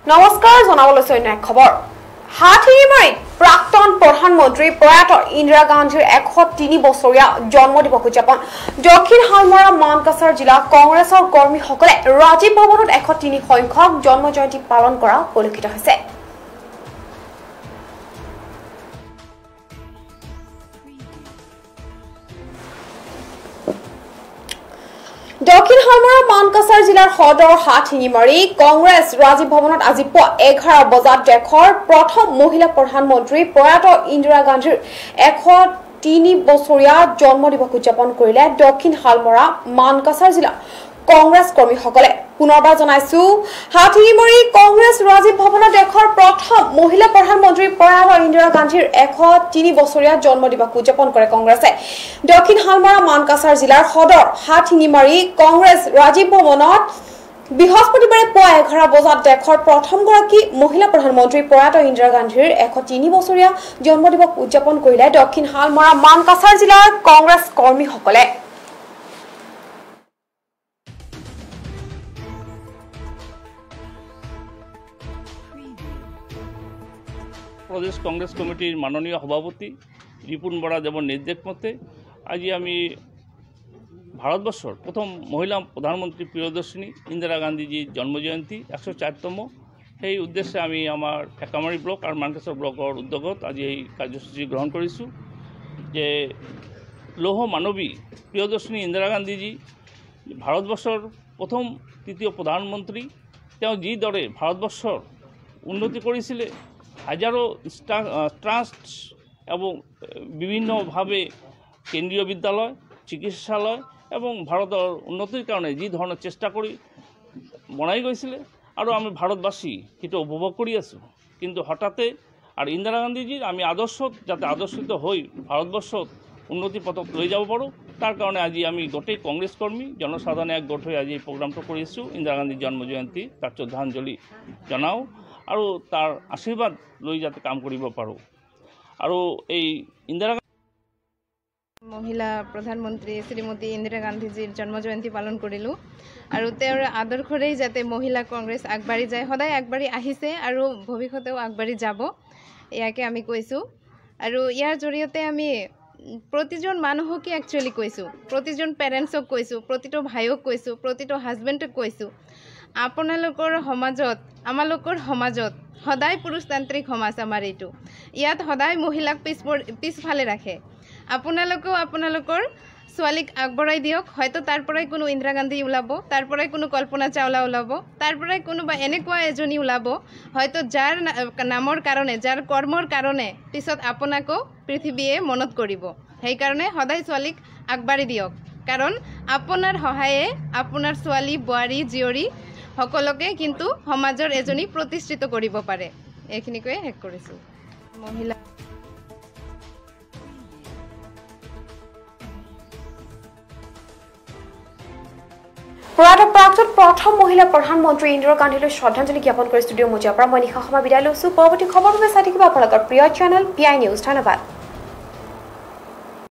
নমস্কাৰ জনাবলৈ অন্য এক খবৰ হাতীমাৰীত প্ৰাক্তন প্ৰধানমন্ত্ৰী প্ৰয়াত ইন্দিৰা গান্ধীৰ 103 বছৰীয়া জন্মদিবস উদযাপন দক্ষিণ হালমৰা মানকাছাৰ জিলা কংগ্ৰেছৰ কৰ্মীসকলে ৰাজীৱ ভৱনত 103 সংখ্যক জন্ম জয়ন্তী পালন কৰা পৰিলক্ষিত হৈছে। দক্ষিণ হালমৰা মানকাছাৰ জিলাৰ সদৰ হাতীমাৰী কংগ্ৰেছ ৰাজীৱ ভৱনত আজি পুৱা 11 বজাত দেশৰ প্ৰথম মহিলা প্ৰধানমন্ত্ৰী প্ৰয়াত ইন্দিৰা গান্ধীৰ 103 বছৰীয়া জন্মদিবস উদযাপন কৰিলে দক্ষিণ হালমৰা মানকাছাৰ জিলা কংগ্ৰেছ কৰ্মীসকলে। পুনৰবাৰ জনাইছো হাতীমাৰী কংগ্ৰেছ ৰাজীৱ ভৱনত দেশৰ প্ৰথম মহিলা প্ৰধানমন্ত্ৰী প্ৰয়াত ইন্দিৰা গান্ধীৰ 103 বছৰীয়া জন্মদিবস উদযাপন কৰে কংগ্ৰেছে। দক্ষিণ হালমৰা মানকাছাৰ জিলাৰ সদৰ হাতীমাৰী কংগ্ৰেছ ৰাজীৱ ভৱনত বৃহস্পতিবাৰে পুৱা 11 বজাত দেশৰ প্ৰথমগৰাকী মহিলা প্ৰধানমন্ত্ৰী প্ৰয়াত ইন্দিৰা গান্ধীৰ 103 বছৰীয়া জন্মদিবস উদযাপন কৰিলে দক্ষিণ হালমৰা মানকাছাৰ জিলাৰ কংগ্ৰেছ কৰ্মীসকলে। प्रदेश कांग्रेस कमिटिर माननीय सभापति रिपुन बड़ा देवर निर्देश मते आज आमी भारतवर्षर प्रथम महिला प्रधानमंत्री प्रियदर्शिनी इंदिरा गांधीजी जन्मजयंती 104तम সেই উদ্দেশ্যে আমি আমার ঠেকামারি ব্লক আর মানকাছার ব্লকৰ উদ্যোগত আজি এই কাৰ্যসূচী গ্ৰহণ কৰিছোঁ যে লৌহ মানৱী প্ৰিয়দৰ্শিনী ইন্দিৰা গান্ধীজি ভাৰতবৰ্ষৰ প্ৰথম তৃতীয় প্ৰধানমন্ত্ৰী। তেওঁ যিদৰে ভাৰতবৰ্ষৰ উন্নতি কৰিছিলে হাজারো ট্রাস্ট এবং বিভিন্নভাবে কেন্দ্রীয় বিদ্যালয় চিকিৎসালয় এবং ভারতের উন্নতির কারণে যে ধরনের চেষ্টা করি বনাই গৈছিলে আর আমি ভারতবাসী সেটা উপভোগ করে আছো। কিন্তু হঠাতে আর ইন্দিরা গান্ধীজির আমি আদর্শ যাতে আদর্শিত হই ভারতবর্ষত উন্নতি পথত লৈ যাব পাৰোঁ তাৰ কাৰণে আজি আমি গোটেই কংগ্ৰেস কৰ্মী জনসাধাৰণে এক গোট হয়ে আজি এই প্ৰোগ্ৰামটা কৰিছোঁ। ইন্দিৰা গান্ধীৰ জন্মজয়ন্তী তাৰ শ্ৰদ্ধাঞ্জলি জনাও আৰু তাৰ আশীৰ্বাদ লৈ যাতে কাম কৰিব পাৰোঁ। আৰু এই ইন্দিৰা মহিলা প্ৰধানমন্ত্ৰী শ্ৰীমতী ইন্দিৰা গান্ধীজীৰ জন্মজয়ন্তী পালন কৰিলোঁ আৰু তেওঁৰ আদৰ্শৰেই যাতে মহিলা কংগ্ৰেছ আগবাঢ়ি যায়, সদায় আগবাঢ়ি আহিছে আৰু ভৱিষ্যতেও আগবাঢ়ি যাব ইয়াকে আমি কৈছোঁ। আৰু ইয়াৰ জৰিয়তে আমি প্ৰতিজন মানুহকে একচুৱেলি কৈছোঁ, প্ৰতিজন পেৰেণ্টছক কৈছোঁ, প্ৰতিটো ভাইক কৈছোঁ, প্ৰতিটো হাজবেণ্ডক কৈছোঁ, আপোনালোকৰ সমাজত আমালোকৰ সমাজত সদায় পুৰুষতান্ত্ৰিক সমাজ আমাৰ এইটো, ইয়াত সদায় মহিলাক পিছফালে ৰাখে। আপোনালোকেও আপোনালোকৰ ছোৱালীক আগবঢ়াই দিয়ক। হয়তো তাৰ পৰাই কোনো ইন্দিৰা গান্ধী ওলাব, তাৰ পৰাই কোনো কল্পনা চাওলা ওলাব, তাৰ পৰাই কোনোবা এনেকুৱা এজনী ওলাব হয়তো যাৰ নামৰ কাৰণে যাৰ কৰ্মৰ কাৰণে পিছত আপোনাকো পৃথিৱীয়ে মনত কৰিব। সেইকাৰণে সদায় ছোৱালীক আগবাঢ়ি দিয়ক, কাৰণ আপোনাৰ সহায়ে আপোনাৰ ছোৱালী বোৱাৰী জীয়ৰী সকলোকে কিন্তু সমাজৰ এজনী প্ৰতিষ্ঠিত কৰিব পাৰে। এইখিনিকৈ শেষ কৰিছোঁ। মহিলা প্ৰাক্তন প্ৰথম মহিলা প্ৰধানমন্ত্ৰী ইন্দিৰা গান্ধীলৈ শ্ৰদ্ধাঞ্জলি জ্ঞাপন কৰি ষ্টুডিঅ' মজিয়াৰ পৰা মই নিশা সময় বিদায় লৈছোঁ। পৰৱৰ্তী খবৰ বাবে চাই থাকিব আপোনালোকৰ প্ৰিয় চেনেল PI নিউজ। ধন্যবাদ।